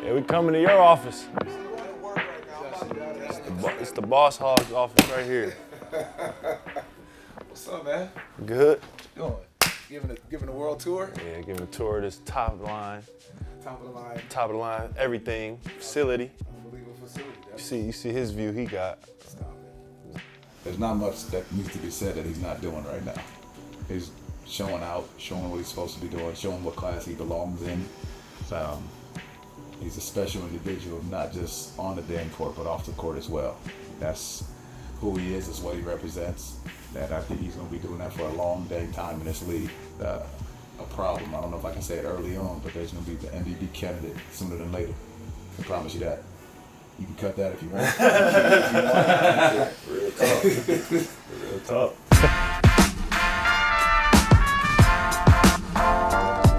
Yeah, we coming to your office. It's the Boss Hog's office right here. What's up, man? Good. What you doing? Giving the world tour? Yeah, giving a tour of this top of the line. Top of the line. Top of the line, everything, facility. Unbelievable facility. You see his view he got. Stop it. There's not much that needs to be said that he's not doing right now. He's showing out, showing what he's supposed to be doing, showing what class he belongs in. He's a special individual, not just on the damn court, but off the court as well. That's who he is, that's what he represents. And I think he's going to be doing that for a long dang time in this league. A problem, I don't know if I can say it early on, but there's going to be the MVP candidate sooner than later. I promise you that. You can cut that if you want. Real talk. Real talk.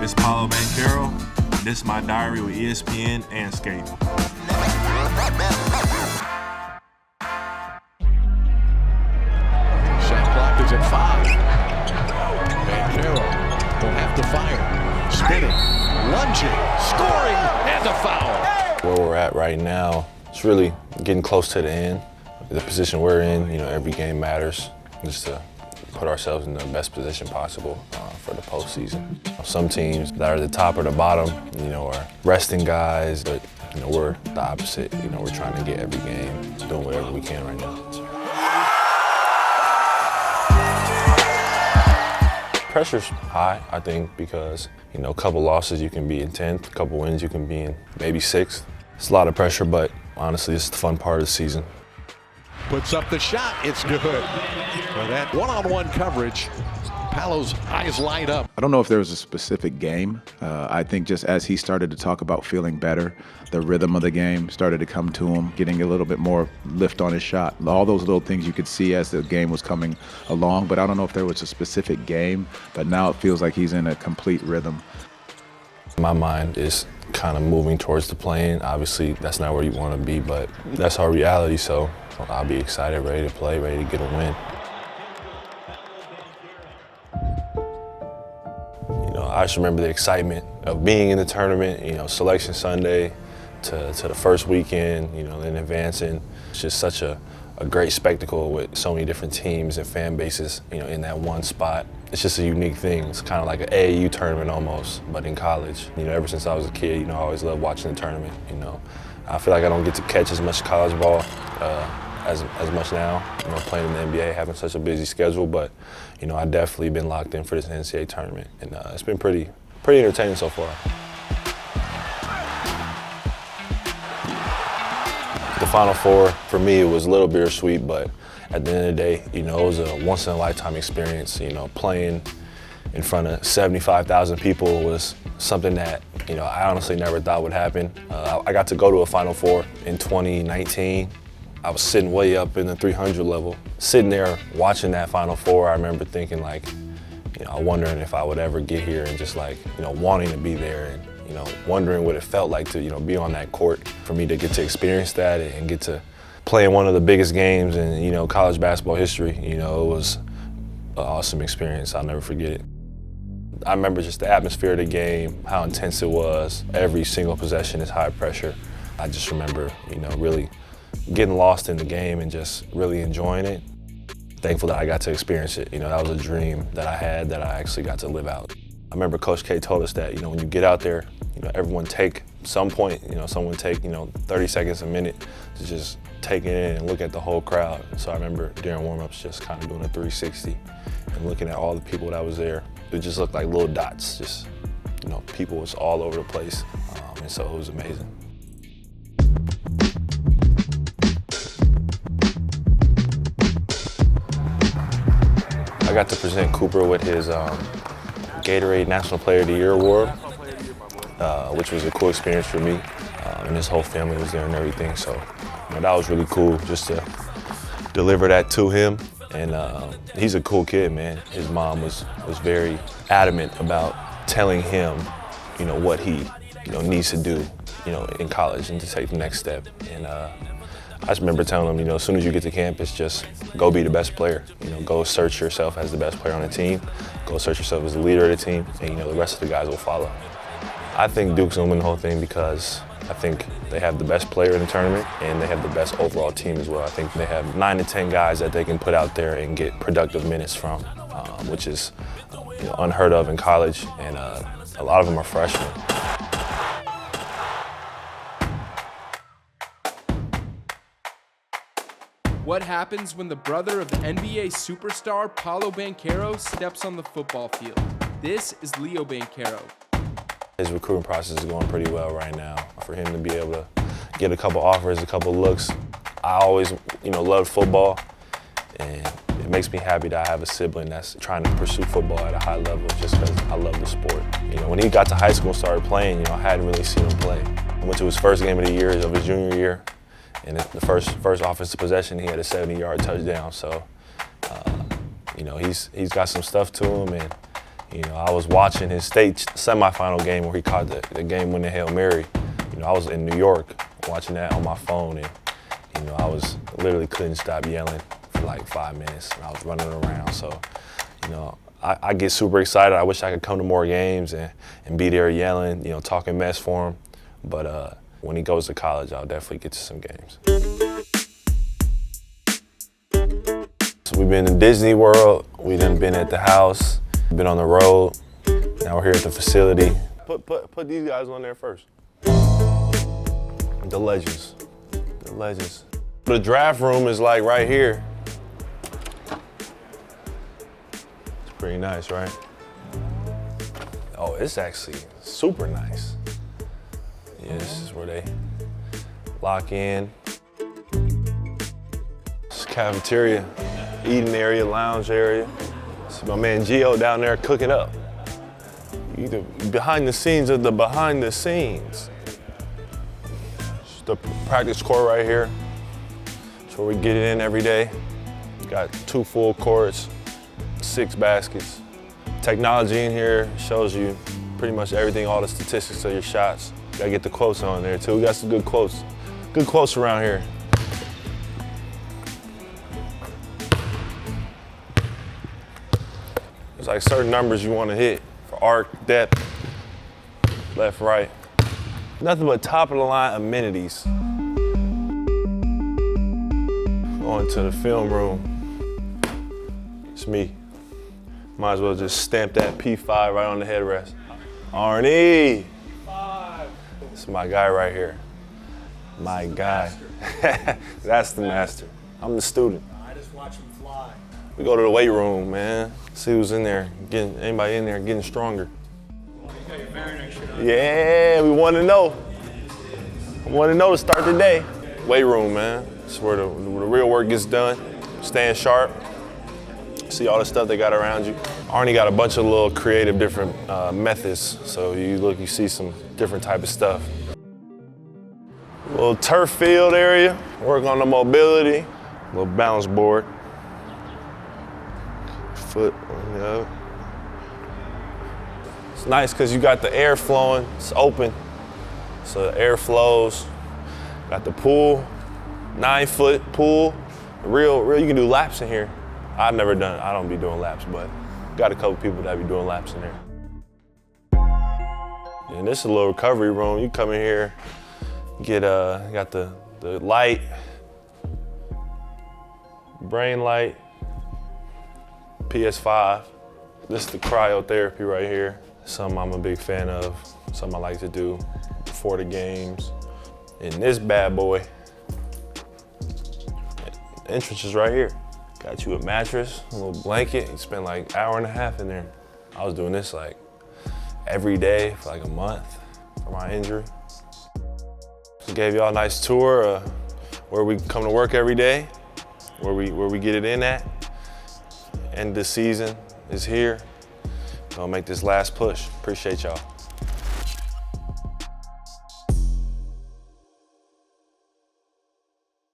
This is Paolo Banchero. This is my diary with ESPN Andscape. Shot clock is at 5. Banchero will have to fire. Spinning, lunging, scoring, and a foul. Where we're at right now, it's really getting close to the end. The position we're in, every game matters. Just to put ourselves in the best position possible for the postseason. Some teams that are the top or the bottom, are resting guys, but we're the opposite. We're trying to get every game, doing whatever we can right now. Pressure's high, I think, because a couple losses you can be in 10th, a couple wins you can be in maybe 6th. It's a lot of pressure, but honestly, it's the fun part of the season. Puts up the shot, it's good. For that one-on-one coverage, Paolo's eyes light up. I don't know if there was a specific game. I think just as he started to talk about feeling better, the rhythm of the game started to come to him, getting a little bit more lift on his shot. All those little things you could see as the game was coming along, but I don't know if there was a specific game, but now it feels like he's in a complete rhythm. My mind is kind of moving towards the play-in. Obviously, that's not where you want to be, but that's our reality, so I'll be excited, ready to play, ready to get a win. I just remember the excitement of being in the tournament, Selection Sunday to the first weekend, then advancing. It's just such a great spectacle with so many different teams and fan bases, in that one spot. It's just a unique thing. It's kind of like an AAU tournament almost, but in college. Ever since I was a kid, I always loved watching the tournament, I feel like I don't get to catch as much college ball as much now, playing in the NBA, having such a busy schedule, but I definitely been locked in for this NCAA tournament, and it's been pretty entertaining so far. The Final Four, for me, it was a little bittersweet, but at the end of the day, it was a once-in-a-lifetime experience. Playing in front of 75,000 people was something that, I honestly never thought would happen. I got to go to a Final Four in 2019. I was sitting way up in the 300 level. Sitting there watching that Final Four, I remember thinking wondering if I would ever get here and just wanting to be there and, wondering what it felt like to, be on that court. For me to get to experience that and get to play in one of the biggest games in, college basketball history, it was an awesome experience. I'll never forget it. I remember just the atmosphere of the game, how intense it was. Every single possession is high pressure. I just remember, really getting lost in the game and just really enjoying it. Thankful that I got to experience it. That was a dream that I had that I actually got to live out. I remember Coach K told us that, when you get out there, everyone take some point, someone take, 30 seconds, a minute to just take it in and look at the whole crowd. So I remember during warm-ups just kind of doing a 360 and looking at all the people that was there. It just looked like little dots, just, people was all over the place. And so it was amazing. I got to present Cooper with his Gatorade National Player of the Year award, which was a cool experience for me. And his whole family was there and everything, so that was really cool just to deliver that to him. And he's a cool kid, man. His mom was very adamant about telling him, what he needs to do, in college and to take the next step. And I just remember telling him, as soon as you get to campus, just go be the best player. Go search yourself as the best player on the team. Go search yourself as the leader of the team, and the rest of the guys will follow. I think Duke's gonna win the whole thing because I think they have the best player in the tournament and they have the best overall team as well. I think they have 9 to 10 guys that they can put out there and get productive minutes from, which is unheard of in college, and a lot of them are freshmen. What happens when the brother of the NBA superstar Paolo Banchero steps on the football field? This is Leo Banchero. His recruiting process is going pretty well right now. For him to be able to get a couple offers, a couple looks. I always, loved football, and it makes me happy that I have a sibling that's trying to pursue football at a high level just because I love the sport. When he got to high school and started playing, I hadn't really seen him play. I went to his first game of the year of his junior year, and the first offensive possession, he had a 70-yard touchdown. So, he's got some stuff to him, and I was watching his state semifinal game where he caught the game-winning Hail Mary. I was in New York watching that on my phone, and I was literally couldn't stop yelling for like 5 minutes, and I was running around. So, I get super excited. I wish I could come to more games and be there yelling, talking mess for him. But when he goes to college, I'll definitely get to some games. So we've been in Disney World. We done been at the house. Been on the road. Now we're here at the facility. Put these guys on there first. The legends. The legends. The draft room is like right here. It's pretty nice, right? Oh, it's actually super nice. Yeah, this is where they lock in. It's cafeteria, eating area, lounge area. See my man Gio down there cooking up. The behind the scenes of the behind the scenes. It's the practice court right here. That's where we get it in every day. Got 2 full courts, 6 baskets. Technology in here shows you pretty much everything, all the statistics of your shots. Gotta get the quotes on there too. We got some good quotes. Good quotes around here. There's like certain numbers you want to hit for arc, depth, left, right. Nothing but top of the line amenities. Going to the film room. It's me. Might as well just stamp that P5 right on the headrest. Arnie. This is my guy right here. My guy. That's the master. I'm the student. I just watch him fly. We go to the weight room, man. See who's in there, anybody in there getting stronger. You got your Mariner shirt on. Yeah, we want to know. We want to know to start the day. Weight room, man. It's where the real work gets done. Staying sharp. See all the stuff they got around you. Arnie got a bunch of little creative different methods. So you see some different type of stuff. Little turf field area. Work on the mobility. Little balance board. Foot on the other. It's nice because you got the air flowing. It's open. So the air flows. Got the pool. 9-foot pool. Real, you can do laps in here. I don't be doing laps, but got a couple people that be doing laps in there. And this is a little recovery room. You come in here, got the light, brain light, PS5. This is the cryotherapy right here. Something I'm a big fan of, something I like to do before the games. And this bad boy, the entrance is right here. Got you a mattress, a little blanket. You spend like an hour and a half in there. I was doing this like every day for like a month for my injury. Just gave y'all a nice tour where we come to work every day, where we get it in at. End of the season is here. Gonna make this last push. Appreciate y'all.